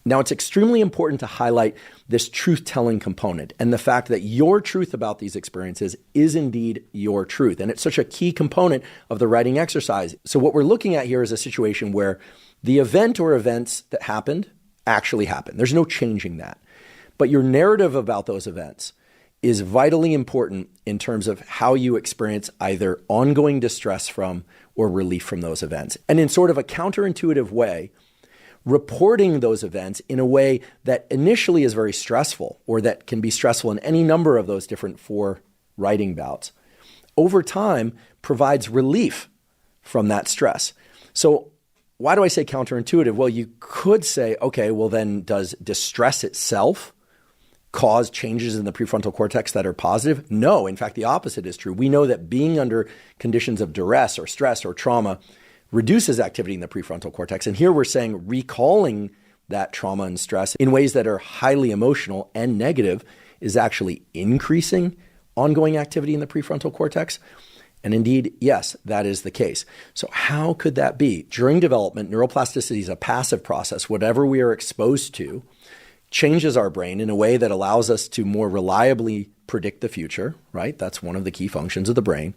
Now, it's extremely important to highlight this truth-telling component and the fact that your truth about these experiences is indeed your truth. And it's such a key component of the writing exercise. So what we're looking at here is a situation where the event or events that happened actually happened. There's no changing that. But your narrative about those events is vitally important in terms of how you experience either ongoing distress from or relief from those events. And in sort of a counterintuitive way, reporting those events in a way that initially is very stressful or that can be stressful in any number of those different 4 writing bouts, over time provides relief from that stress. So why do I say counterintuitive? Well, you could say, okay, well then does distress itself cause changes in the prefrontal cortex that are positive? No, in fact, the opposite is true. We know that being under conditions of duress or stress or trauma reduces activity in the prefrontal cortex. And here we're saying recalling that trauma and stress in ways that are highly emotional and negative is actually increasing ongoing activity in the prefrontal cortex. And indeed, yes, that is the case. So how could that be? During development, neuroplasticity is a passive process. Whatever we are exposed to changes our brain in a way that allows us to more reliably predict the future, right? That's one of the key functions of the brain.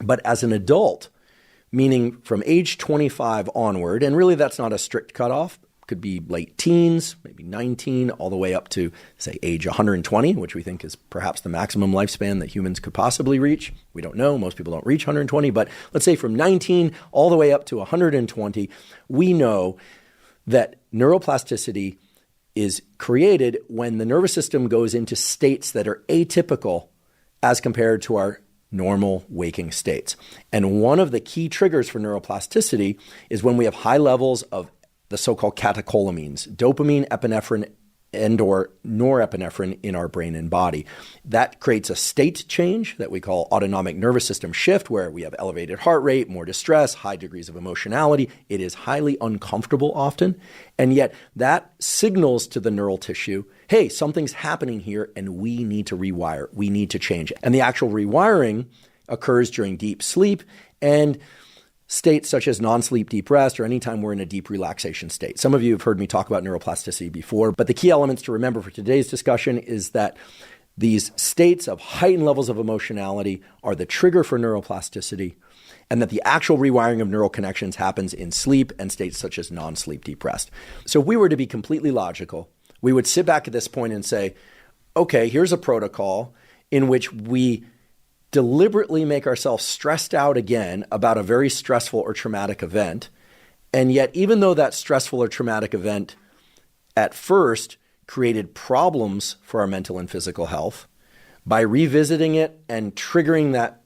But as an adult, meaning from age 25 onward, and really that's not a strict cutoff, could be late teens, maybe 19, all the way up to, say, age 120, which we think is perhaps the maximum lifespan that humans could possibly reach. We don't know. Most people don't reach 120, but let's say from 19 all the way up to 120, we know that neuroplasticity is created when the nervous system goes into states that are atypical as compared to our normal waking states. And one of the key triggers for neuroplasticity is when we have high levels of the so-called catecholamines, dopamine, epinephrine, and or norepinephrine in our brain and body. That creates a state change that we call autonomic nervous system shift, where we have elevated heart rate, more distress, high degrees of emotionality. It is highly uncomfortable often, and yet that signals to the neural tissue, hey, something's happening here and we need to rewire, we need to change. And the actual rewiring occurs during deep sleep and states such as non-sleep deep rest or anytime we're in a deep relaxation state. Some of you have heard me talk about neuroplasticity before, but the key elements to remember for today's discussion is that these states of heightened levels of emotionality are the trigger for neuroplasticity, and that the actual rewiring of neural connections happens in sleep and states such as non-sleep deep rest. So if we were to be completely logical, we would sit back at this point and say, okay, here's a protocol in which we deliberately make ourselves stressed out again about a very stressful or traumatic event. And yet, even though that stressful or traumatic event at first created problems for our mental and physical health, by revisiting it and triggering that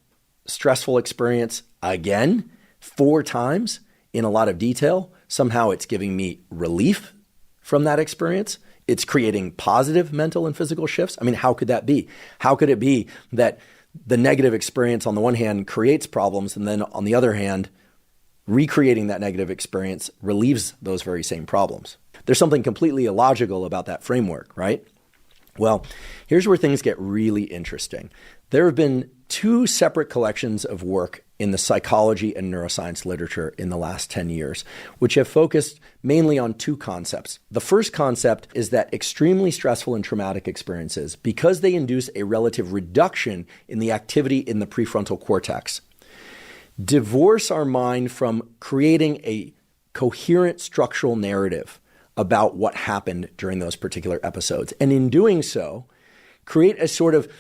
stressful experience again 4 times in a lot of detail, somehow it's giving me relief from that experience. It's creating positive mental and physical shifts. I mean, how could that be? How could it be that the negative experience on the one hand creates problems, and then on the other hand, recreating that negative experience relieves those very same problems? There's something completely illogical about that framework, right? Well, here's where things get really interesting. There have been 2 separate collections of work in the psychology and neuroscience literature in the last 10 years, which have focused mainly on 2 concepts. The first concept is that extremely stressful and traumatic experiences, because they induce a relative reduction in the activity in the prefrontal cortex, divorce our mind from creating a coherent structural narrative about what happened during those particular episodes. And in doing so, create a sort of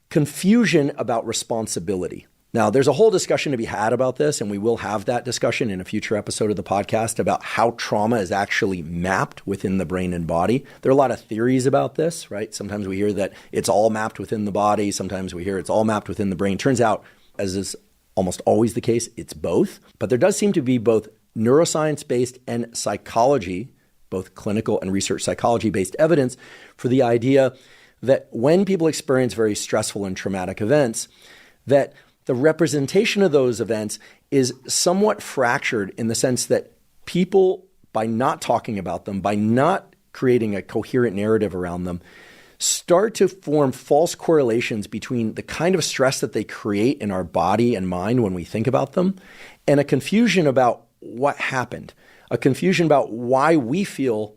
confusion about responsibility. Now, there's a whole discussion to be had about this, and we will have that discussion in a future episode of the podcast about how trauma is actually mapped within the brain and body. There are a lot of theories about this, right? Sometimes we hear that it's all mapped within the body. Sometimes we hear it's all mapped within the brain. Turns out, as is almost always the case, it's both. But there does seem to be both neuroscience-based and psychology, both clinical and research psychology-based evidence for the idea that when people experience very stressful and traumatic events, that the representation of those events is somewhat fractured in the sense that people, by not talking about them, by not creating a coherent narrative around them, start to form false correlations between the kind of stress that they create in our body and mind when we think about them, and a confusion about what happened, a confusion about why we feel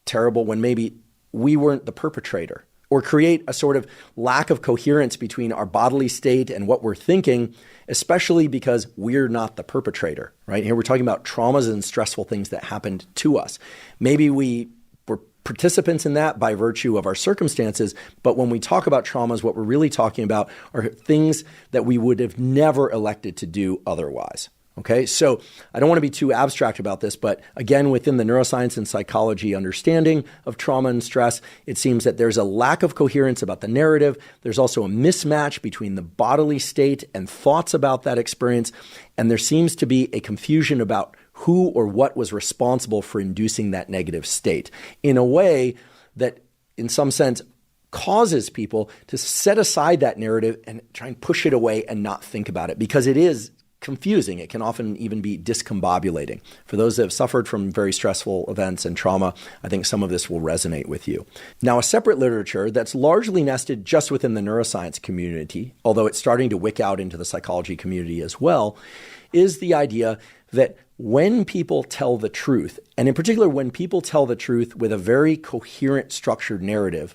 terrible when maybe we weren't the perpetrator, or create a sort of lack of coherence between our bodily state and what we're thinking, especially because we're not the perpetrator, right? Here we're talking about traumas and stressful things that happened to us. Maybe we were participants in that by virtue of our circumstances, but when we talk about traumas, what we're really talking about are things that we would have never elected to do otherwise. Okay, so I don't want to be too abstract about this, but again, within the neuroscience and psychology understanding of trauma and stress, it seems that there's a lack of coherence about the narrative. There's also a mismatch between the bodily state and thoughts about that experience. And there seems to be a confusion about who or what was responsible for inducing that negative state in a way that, in some sense, causes people to set aside that narrative and try and push it away and not think about it, because it is confusing. It can often even be discombobulating. For those that have suffered from very stressful events and trauma, I think some of this will resonate with you. Now, a separate literature that's largely nested just within the neuroscience community, although it's starting to wick out into the psychology community as well, is the idea that when people tell the truth, and in particular when people tell the truth with a very coherent, structured narrative,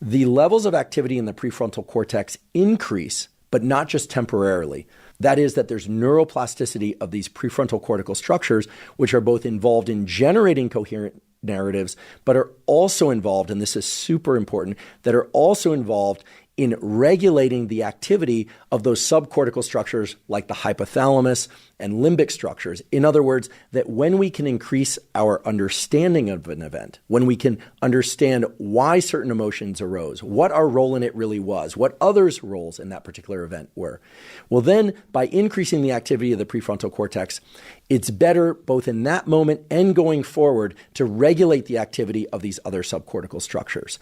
the levels of activity in the prefrontal cortex increase, but not just temporarily. That is, that there's neuroplasticity of these prefrontal cortical structures, which are both involved in generating coherent narratives, but are also involved, and this is super important, that are also involved in regulating the activity of those subcortical structures like the hypothalamus and limbic structures. In other words, that when we can increase our understanding of an event, when we can understand why certain emotions arose, what our role in it really was, what others' roles in that particular event were, well then, by increasing the activity of the prefrontal cortex, it's better both in that moment and going forward to regulate the activity of these other subcortical structures.